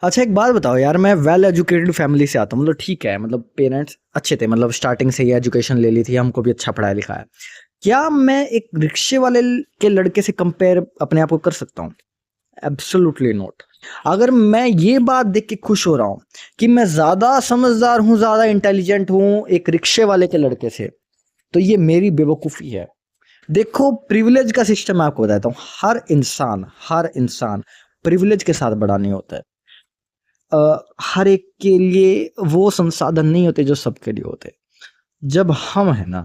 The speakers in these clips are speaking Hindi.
अच्छा एक बात बताओ यार, मैं वेल एजुकेटेड फैमिली से आता हूँ, मतलब ठीक है, मतलब पेरेंट्स अच्छे थे, मतलब स्टार्टिंग से ही एजुकेशन ले ली थी, हमको भी अच्छा पढ़ाया लिखाया। क्या मैं एक रिक्शे वाले के लड़के से कंपेयर अपने आप को कर सकता हूँ? Absolutely not. अगर मैं ये बात देख के खुश हो रहा हूँ कि मैं ज्यादा समझदार हूँ, ज्यादा इंटेलिजेंट हूँ एक रिक्शे वाले के लड़के से, तो ये मेरी बेवकूफ़ी है। देखो, प्रिविलेज का सिस्टम मैं आपको बताता हूँ। हर इंसान प्रिविलेज के साथ बड़ा नहीं होता है। हर एक के लिए वो संसाधन नहीं होते जो सबके लिए होते हैं। जब हम है ना,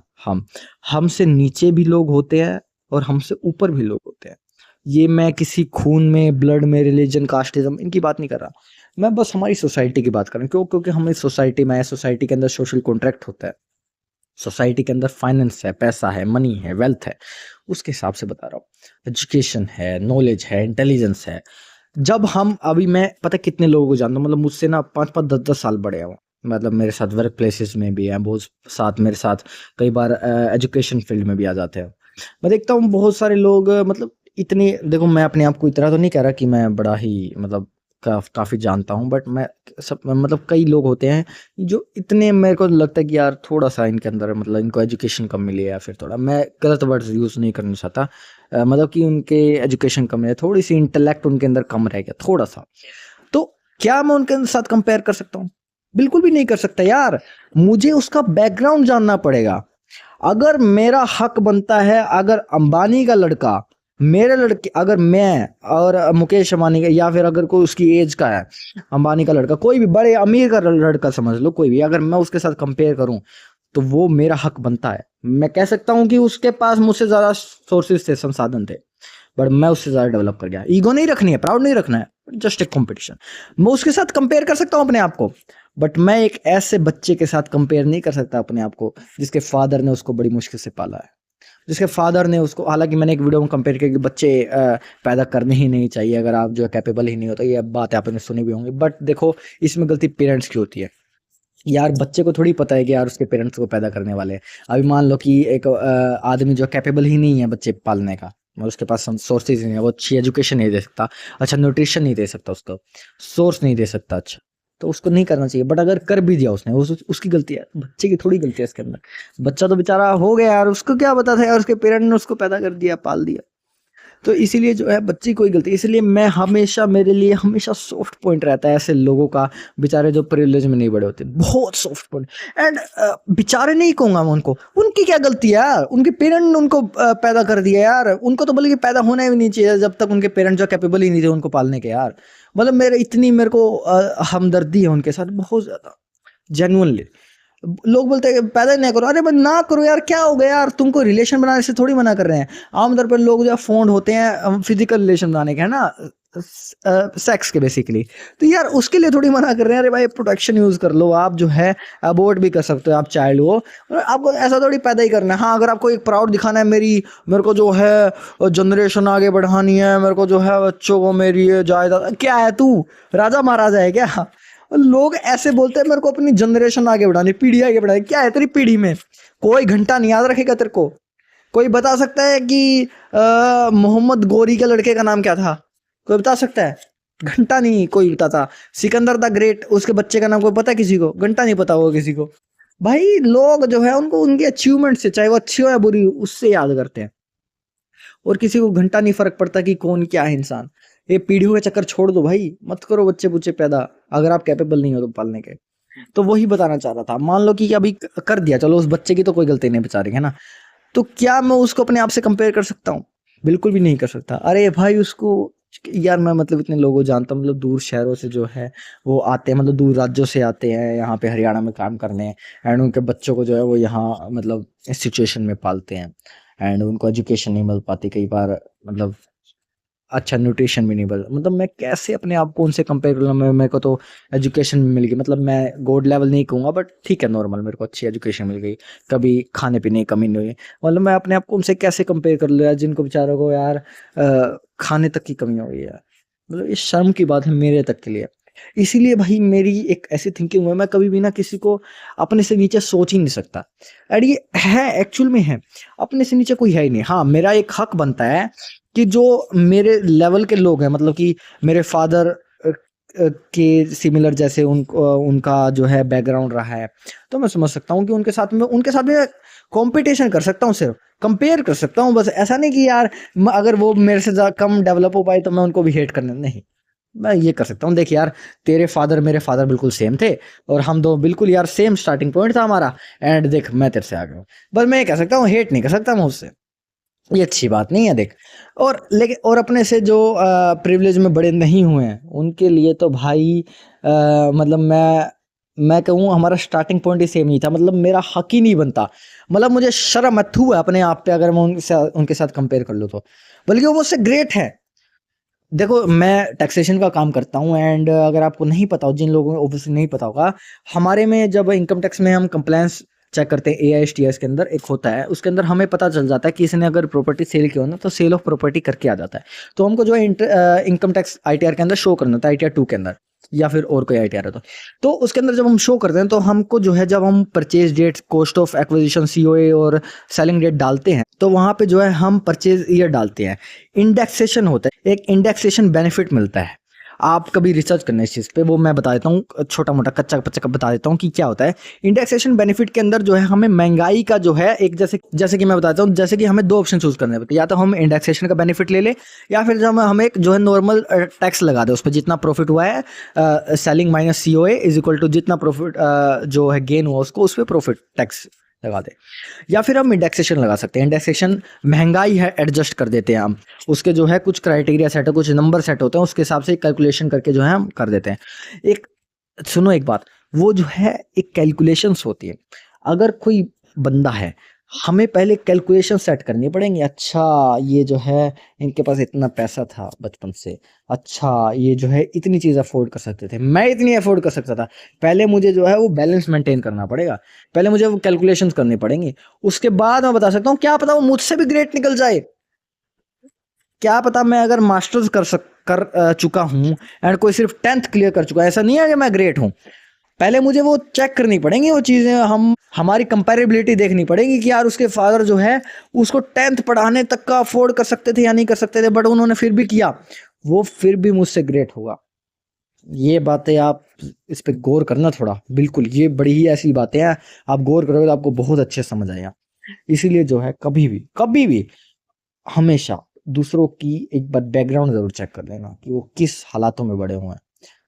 हमसे नीचे भी लोग होते हैं और हमसे ऊपर भी लोग होते हैं। ये मैं किसी खून में, ब्लड में, रिलीजन, कास्टिज्म इनकी बात नहीं कर रहा। मैं बस हमारी सोसाइटी की बात कर रहा हूँ। क्यों? क्योंकि हम इस सोसाइटी में है, सोसाइटी के अंदर सोशल कॉन्ट्रैक्ट होता है, सोसाइटी के अंदर फाइनेंस है, पैसा है, मनी है, वेल्थ है, उसके हिसाब से बता रहा हूँ। एजुकेशन है, नॉलेज है, इंटेलिजेंस है। जब हम अभी मैं पता है कितने लोगों को जानता हूँ, मतलब मुझसे ना 5-5 10-10 साल बड़े हैं वो। मतलब मेरे साथ वर्क प्लेसेस में भी हैं, बहुत साथ मेरे साथ कई बार एजुकेशन फील्ड में भी आ जाते हैं। मैं देखता हूँ बहुत सारे लोग मतलब इतने, देखो मैं अपने आप को इतना तो नहीं कह रहा कि मैं बड़ा ही मतलब काफ़ी जानता हूँ, बट मैं सब मतलब कई लोग होते हैं जो इतने, मेरे को लगता है कि यार थोड़ा-सा इनके अंदर मतलब इनको एजुकेशन कम मिली है, या फिर थोड़ा, मैं गलत वर्ड्स यूज़ नहीं करना चाहता। मतलब कि उनके एजुकेशन कम है, थोड़ी-सी इंटेलेक्ट उनके अंदर कम रह गया, थोड़ा-सा। तो क्या मैं उनके साथ कंपेयर कर सकता हूँ? बिल्कुल भी नहीं कर सकता यार। मुझे उसका बैकग्राउंड जानना पड़ेगा। अगर मेरा हक बनता है, अगर अंबानी का लड़का, मेरे लड़के, अगर मैं और मुकेश अंबानी का, या फिर अगर कोई उसकी एज का है, अंबानी का लड़का, कोई भी बड़े अमीर का लड़का समझ लो, कोई भी, अगर मैं उसके साथ कंपेयर करूं, तो वो मेरा हक बनता है। मैं कह सकता हूं कि उसके पास मुझसे ज्यादा सोर्सेज थे, संसाधन थे, बट मैं उससे ज्यादा डेवलप कर गया। ईगो नहीं रखनी है, प्राउड नहीं रखना है, जस्ट एक कंपटीशन। मैं उसके साथ कंपेयर कर सकता हूं अपने आप को, बट मैं एक ऐसे बच्चे के साथ कंपेयर नहीं कर सकता अपने आप को जिसके फादर ने उसको बड़ी मुश्किल से पाला है, जिसके फादर ने उसको, हालांकि मैंने एक वीडियो में कंपेयर किया कि बच्चे पैदा करने ही नहीं चाहिए अगर आप जो है कैपेबल ही नहीं होता, ये बात आपने सुनी भी होंगी, बट देखो इसमें गलती पेरेंट्स की होती है। यार बच्चे को थोड़ी पता है कि यार उसके पेरेंट्स को पैदा करने वाले हैं। अभी मान लो कि एक आदमी जो कैपेबल ही नहीं है बच्चे पालने का, और उसके पास सोर्सेज नहीं है, वो अच्छी एजुकेशन नहीं दे सकता, अच्छा न्यूट्रिशन नहीं दे सकता, उसको सोर्स नहीं दे सकता, अच्छा, तो उसको नहीं करना चाहिए। बट अगर कर भी दिया उसने, उसकी गलती है, बच्चे की थोड़ी गलती है इसके अंदर। बच्चा तो बेचारा हो गया यार, उसको क्या पता था यार, उसके पेरेंट ने उसको पैदा कर दिया, पाल दिया। तो इसीलिए जो है बच्चे की कोई गलती, इसलिए मैं हमेशा, मेरे लिए हमेशा सॉफ्ट पॉइंट रहता है ऐसे लोगों का, बेचारे जो प्रिविलेज में नहीं बड़े होते, बहुत सॉफ्ट पॉइंट। एंड बेचारे नहीं कहूंगा मैं उनको, उनकी क्या गलती है यार, उनके पेरेंट ने उनको पैदा कर दिया यार, उनको तो बल्कि पैदा होना भी नहीं चाहिए जब तक उनके पेरेंट जो कैपेबल ही नहीं थे उनको पालने के यार। मतलब मेरे को हमदर्दी है उनके साथ बहुत ज्यादा, जेन्युइनली। लोग बोलते हैं कि पैदा ही नहीं करो, अरे भाई ना करो यार, क्या हो गया यार, तुमको रिलेशन बनाने से थोड़ी मना कर रहे हैं। आमतौर पर लोग जो फोन होते हैं फिजिकल रिलेशन बनाने के, है ना, सेक्स के बेसिकली, तो यार उसके लिए थोड़ी मना कर रहे हैं। अरे भाई प्रोटेक्शन यूज कर लो, आप जो है अबॉर्ट भी कर सकते हो, आप चाइल्ड हो, और आपको ऐसा थोड़ी पैदा ही करना है। हाँ, अगर आपको एक प्राउड दिखाना है, मेरे को जो है जनरेशन आगे बढ़ानी है, मेरे को जो है बच्चों को, मेरी ये जायदाद, क्या है तू, राजा महाराजा है क्या? लोग ऐसे बोलते हैं मेरे को अपनी जनरेशन आगे बढ़ानी, पीढ़ी आगे बढ़ानी, क्या है तेरी पीढ़ी में? कोई घंटा नहीं याद रखेगा तेरे को। कोई बता सकता है कि मोहम्मद गोरी के लड़के का नाम क्या था? कोई बता सकता है? घंटा नहीं कोई बताता। सिकंदर द ग्रेट, उसके बच्चे का नाम कोई पता है किसी को? घंटा नहीं पता होगा किसी को। भाई लोग जो है उनको उनकी अचीवमेंट से, चाहे वो अच्छी हो या बुरी, उससे याद करते हैं, और किसी को घंटा नहीं फर्क पड़ता कि कौन क्या है इंसान। ये पीढ़ियों के चक्कर छोड़ दो भाई, मत करो बच्चे बुच्चे पैदा, अगर आप कैपेबल नहीं हो तो पालने के। तो वही बताना चाह रहा था। मान लो कि अभी कर दिया, चलो उस बच्चे की तो कोई गलती नहीं बेचारे, है ना, तो क्या मैं उसको अपने आप से कंपेयर कर सकता हूँ? बिल्कुल भी नहीं कर सकता। अरे भाई उसको, यार मैं मतलब इतने लोगों को जानता हूँ, मतलब दूर शहरों से जो है वो आते हैं, मतलब दूर राज्यों से आते हैं यहाँ पे हरियाणा में काम करने, एंड उनके बच्चों को जो है वो यहाँ मतलब इस सिचुएशन में पालते हैं, एंड उनको एजुकेशन नहीं मिल पाती कई बार, मतलब अच्छा न्यूट्रिशन भी नहीं मिल, मतलब मैं कैसे अपने आप को उनसे कंपेयर करूँ? मैं, मेरे को तो एजुकेशन मिल गई, मतलब मैं गॉड लेवल नहीं कहूँगा, बट ठीक है, नॉर्मल, मेरे को अच्छी एजुकेशन मिल गई, कभी खाने पीने की कमी नहीं हुई। मतलब मैं अपने आप को उनसे कैसे कंपेयर कर लूँ यार, जिनको बेचारों को यार खाने तक की कमी हो गई है। मतलब ये शर्म की बात है मेरे तक के लिए। इसीलिए भाई मेरी एक ऐसी थिंकिंग है, मैं कभी भी ना किसी को अपने से नीचे सोच ही नहीं सकता। एंड ये है, एक्चुअल में है, अपने से नीचे कोई है ही नहीं। हाँ, मेरा एक हक बनता है कि जो मेरे लेवल के लोग हैं, मतलब कि मेरे फादर के सिमिलर जैसे उनका जो है बैकग्राउंड रहा है, तो मैं समझ सकता हूँ कि उनके साथ में कंपटीशन कर सकता हूँ, सिर्फ कंपेयर कर सकता हूँ बस। ऐसा नहीं कि यार अगर वो मेरे से कम डेवलप हो पाए तो मैं उनको भी हेट करने, नहीं। मैं ये कर सकता हूँ, देख यार तेरे फादर मेरे फादर बिल्कुल सेम थे और हम दो बिल्कुल यार सेम स्टार्टिंग पॉइंट था हमारा, एंड देख मैं तेरे से आ गया हूँ। बस मैं ये कह सकता हूँ, हेट नहीं कर सकता मैं उससे, ये अच्छी बात नहीं है देख। लेकिन और अपने से जो प्रिविलेज में बड़े नहीं हुए हैं उनके लिए तो भाई मतलब मैं कहूँ हमारा स्टार्टिंग पॉइंट ही सेम नहीं था, मतलब मेरा हक ही नहीं बनता। मतलब मुझे शर्म अथू है अपने आप पे अगर मैं उनके साथ कंपेयर कर लूँ तो, बल्कि वो मुझसे ग्रेट है। देखो मैं टैक्सेशन का काम करता हूँ, एंड अगर आपको नहीं पता हो, जिन लोगों को ऑब्वियसली नहीं पता होगा, हमारे में जब इनकम टैक्स में हम कंप्लायंस चेक करते हैं, AISTS के अंदर एक होता है, उसके अंदर हमें पता चल जाता है कि इसने अगर प्रॉपर्टी सेल की हो ना तो सेल ऑफ प्रॉपर्टी करके आ जाता है। तो हमको जो है इनकम टैक्स ITR के अंदर शो करना होता है, ITR 2 के अंदर, या फिर और कोई ITR है तो उसके अंदर जब हम शो करते हैं तो हमको जो है, जब हम purchase date, cost of acquisition, COA और सेलिंग डेट डालते हैं, तो वहां पे जो है हम परचेज ईयर डालते हैं। इंडेक्सेशन होता है, एक इंडेक्सेशन बेनिफिट मिलता है। आप कभी रिसर्च करना इस चीज़ पे, वो मैं बता देता हूँ, छोटा मोटा कच्चा पच्चा बता देता हूँ कि क्या होता है। इंडेक्सेशन बेनिफिट के अंदर जो है हमें महंगाई का जो है एक, जैसे जैसे कि मैं बताता हूँ, जैसे कि हमें दो ऑप्शन चूज करने पड़ते हैं, या तो हम इंडेक्सेशन का बेनिफिट ले ले, या फिर जब हम एक जो है नॉर्मल टैक्स लगा दे उस पर, जितना प्रॉफिट हुआ है selling minus COA is equal to जितना प्रॉफिट जो है गेन हुआ उसको, उस पर प्रॉफिट टैक्स लगा दे। या फिर हम इंडेक्सेशन लगा सकते हैं। इंडेक्सेशन महंगाई है एडजस्ट कर देते हैं हम, उसके जो है कुछ क्राइटेरिया सेट है, कुछ नंबर सेट होते हैं, उसके हिसाब से कैलकुलेशन करके जो है हम कर देते हैं। एक सुनो एक बात, वो जो है एक कैलकुलेशंस होती है। अगर कोई बंदा है, हमें पहले कैलकुलेशन सेट करनी पड़ेंगी। अच्छा ये जो है इनके पास इतना पैसा था बचपन से, अच्छा ये जो है इतनी चीज़ अफोर्ड कर सकते थे, मैं इतनी अफोर्ड कर सकता था। पहले मुझे जो है वो बैलेंस मेंटेन करना पड़ेगा, पहले मुझे वो कैलकुलेशंस करनी पड़ेंगी। उसके बाद मैं बता सकता हूँ, क्या पता वो मुझसे भी ग्रेट निकल जाए। क्या पता मैं अगर मास्टर्स चुका हूँ एंड कोई सिर्फ 10th क्लियर कर चुका है, ऐसा नहीं है कि मैं ग्रेट हूँ। पहले मुझे वो चेक करनी पड़ेंगी वो चीज़ें, हमारी कंपैरेबिलिटी देखनी पड़ेगी कि यार उसके फादर जो है उसको 10th पढ़ाने तक का अफोर्ड कर सकते थे या नहीं कर सकते थे, बट उन्होंने फिर भी किया, वो फिर भी मुझसे ग्रेट होगा। ये बातें आप इस पे गौर करना थोड़ा, बिल्कुल ये बड़ी ही ऐसी बातें हैं, आप गौर करोगे तो आपको बहुत अच्छे समझ आएगा। इसीलिए जो है कभी भी हमेशा दूसरों की एक बार बैकग्राउंड जरूर चेक कर लेना कि वो किस हालातों में बड़े हुए हैं।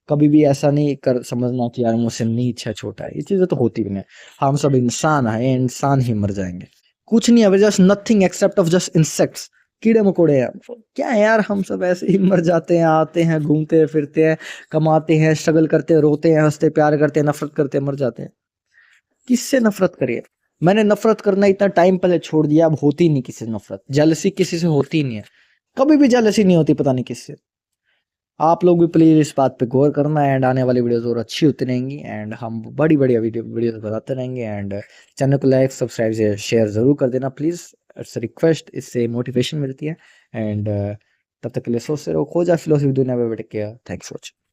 कभी भी ऐसा नहीं कर समझना कि यार मुझसे नीच है, छोटा है, ये चीजें तो होती भी नहीं। हम सब इंसान हैं, इंसान ही मर जाएंगे, कुछ नहीं है, just nothing except of just insects, कीड़े मकोड़े हैं। क्या है यार, हम सब ऐसे ही मर जाते हैं, आते हैं, घूमते हैं, फिरते हैं, कमाते हैं, स्ट्रगल करते हैं, रोते हैं, हंसते, प्यार करते हैं, नफरत करते हैं, मर जाते हैं। किससे नफरत करिए? मैंने नफरत करना इतना टाइम पहले छोड़ दिया, अब होती नहीं किसी से नफरत, जेलसी किसी से होती नहीं है, कभी भी जेलसी नहीं होती, पता नहीं किससे। आप लोग भी प्लीज इस बात पे गौर करना, एंड आने वाली वीडियोस और अच्छी होती रहेंगी, एंड हम बड़ी बड़ी वीडियोस बनाते रहेंगे। एंड चैनल को लाइक, सब्सक्राइब, शेयर जरूर कर देना प्लीज, इट्स रिक्वेस्ट, इससे मोटिवेशन मिलती है। एंड तब तक के लिए सोचते रहो, खो जा फिलोसफी दुनिया में बैठ के। Thanks for watching.